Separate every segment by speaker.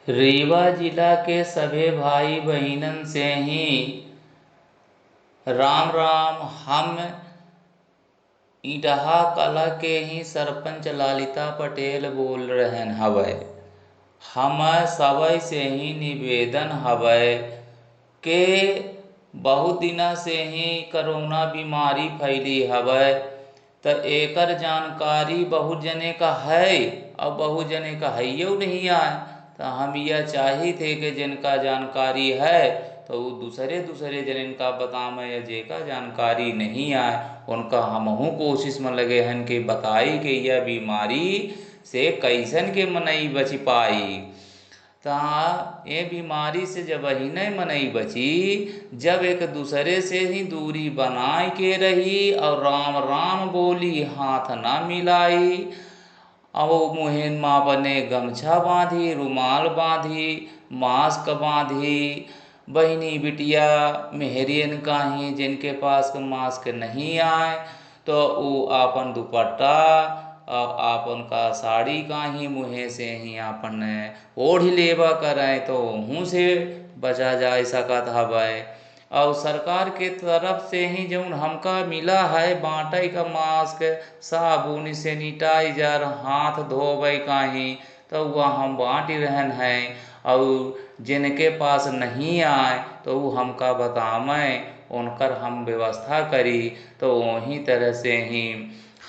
Speaker 1: रीवा जिला के सभे भाई बहिनन से ही राम राम। हम इटहा कला के ही सरपंच ललिता पटेल बोल रहन हवय। हम सबय से ही निवेदन हवय के बहुत दिना से ही कोरोना बीमारी फैली हवय, त एकर जानकारी बहुत जने का है और बहुत जने का हइयो नहीं आए। तो हम यह चाही थे कि जिनका जानकारी है तो वो दूसरे दूसरे जन का बतावें, या जेका जानकारी नहीं आए उनका हमहू कोशिश में लगे हन कि बताई कि यह बीमारी से कैसन के मनई बच पाई। ता ये बीमारी से जब ही नहीं मनई बची, जब एक दूसरे से ही दूरी बनाए के रही और राम राम बोली, हाथ ना मिलाई, और मुहेन माँ बने गमछा बांधी, रुमाल बांधी, मास्क बांधी। बहनी बिटिया मेहरियन काही जिनके पास मास्क नहीं आए तो वो आपन दुपट्टा और आपन का साड़ी काही मुँहे से ही आपन ओढ़ लेवा करें तो मुँह से बचा जा सकत हवय। और सरकार के तरफ से ही जौन हमका मिला है बाँटे का मास्क, साबुन, सैनिटाइजर, हाथ धोबे काही, तो वह हम बाँट रहन हैं। और जिनके पास नहीं आए तो वो हमका बतावें, उनकर हम व्यवस्था करी तो वही तरह से ही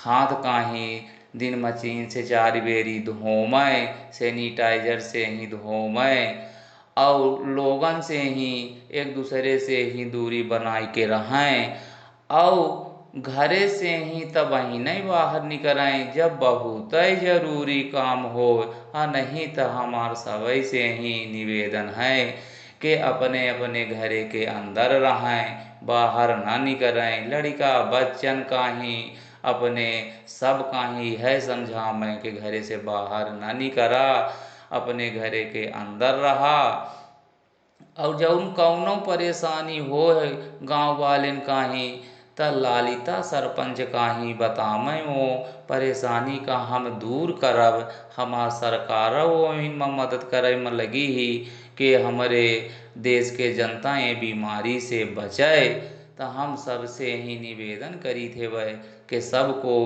Speaker 1: हाथ काही दिन में 3 से 4 बेरी धोवें, सैनिटाइजर से ही धोवें, और लोगन से ही एक दूसरे से ही दूरी बनाए के रहें, और घरे से ही तब ही नहीं बाहर निकलें जब बहुत जरूरी काम हो। हाँ, नहीं तो हमार सबई से ही निवेदन है कि अपने अपने घरे के अंदर रहें, बाहर ना निकलें। लड़का बच्चन का ही अपने सब का ही है समझावें कि घरे से बाहर ना निकला, अपने घरे के अंदर रहा। और जौन कौनो परेशानी हो है गांव वालेन काही त ललिता सरपंच काही बतावें, वो परेशानी का हम दूर करब। हमार सरकार वो इनमें मदद करे में लगी ही कि हमारे देश के जनता ये बीमारी से बचे। तो हम सबसे ही निवेदन करी थे वह कि सबको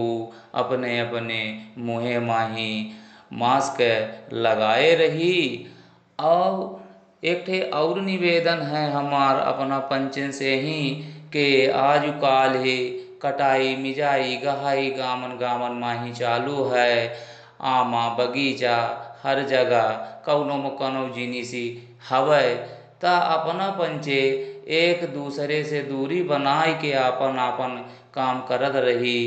Speaker 1: अपने अपने मुँहे माही मास्क लगाए रही। और एक ठे और निवेदन है हमार अपना पंचन से ही कि आज काल ही कटाई मिजाई गहाई गामन गामन माही चालू है। आमा बगीचा हर जगह कौनो म कौनो जिनिसी हवय, ता अपना पंचे एक दूसरे से दूरी बनाए के आपन आपन काम करत रही।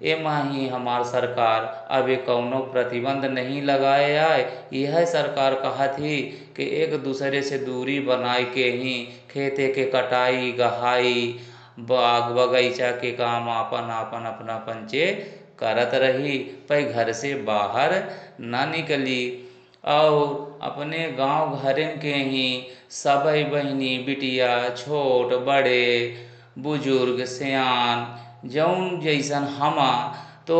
Speaker 1: एमा ही हमार सरकार अभी कौनो प्रतिबंध नहीं लगाए आए। यह सरकार कहा थी कि एक दूसरे से दूरी बनाए के ही खेते के कटाई गहाई बाग बगीचा के काम आपन आपन अपना पंचे करत रही, पर घर से बाहर ना निकली। और अपने गांव घरन के ही सबई बहनी बिटिया छोट बड़े बुजुर्ग सियान जौन जैसन हमा, तो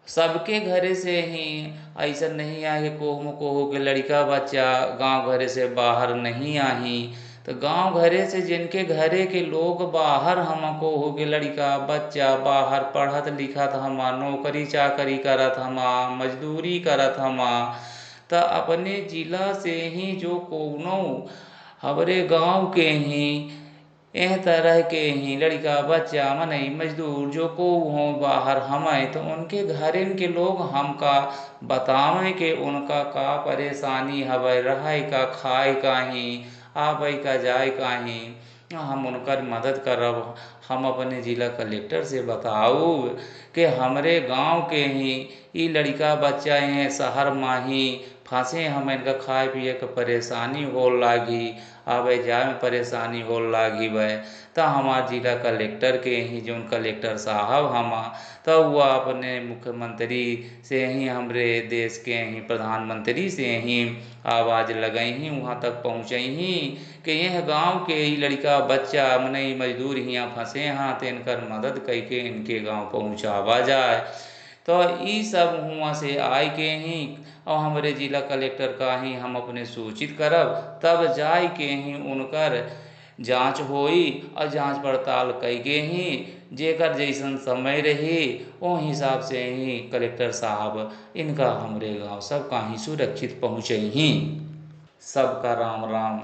Speaker 1: सबके घरे से ही ऐसा नहीं आए कि कोहू कोहू के लड़का बच्चा गांव घरे से बाहर नहीं आही। तो गांव घरे से जिनके घरे के लोग बाहर हम कोहू के लड़का बच्चा बाहर पढ़त लिखत हमा, नौकरी चाकरी करत हमा, मजदूरी करत हमा, तो अपने जिला से ही जो कोनो हमारे गांव के ही एह तरह के ही लड़का बच्चा मनई मजदूर जो को हों बाहर हमें, तो उनके घरन के लोग हमका बतावें कि उनका का परेशानी हवय, रहे का खाए काही आवे का जाए काही, हम उनकर मदद करब। हम अपने जिला कलेक्टर से बताऊ कि हमरे गांव के ही ई लड़का बच्चा हैं शहर माही फंसे, हम इनका खाए पिए के परेशानी हो लागी, आवे जाए में परेशानी हो लागी वह। तो हमार जिला कलेक्टर के ही जो कलेक्टर साहब हमा, तो वह अपने मुख्यमंत्री से ही हमरे देश के ही प्रधानमंत्री से ही आवाज़ लगई ही वहाँ तक पहुँचई ही कि यह गांव के ही लड़का बच्चा मनई मजदूर हियाँ फंसे हाँ, तो इनकर मदद कई के इनके गांव पहुँचावा जाए। तो ई सब हुआं से आय के ही और हमरे जिला कलेक्टर का ही हम अपने सूचित करब, तब जाय के ही उनकर जांच होई और जांच पड़ताल कैके ही जेकर जैसन समय रही ओ हिसाब से ही कलेक्टर साहब इनका हमरे गांव सब कहीं सुरक्षित पहुँचे ही। सबका राम राम।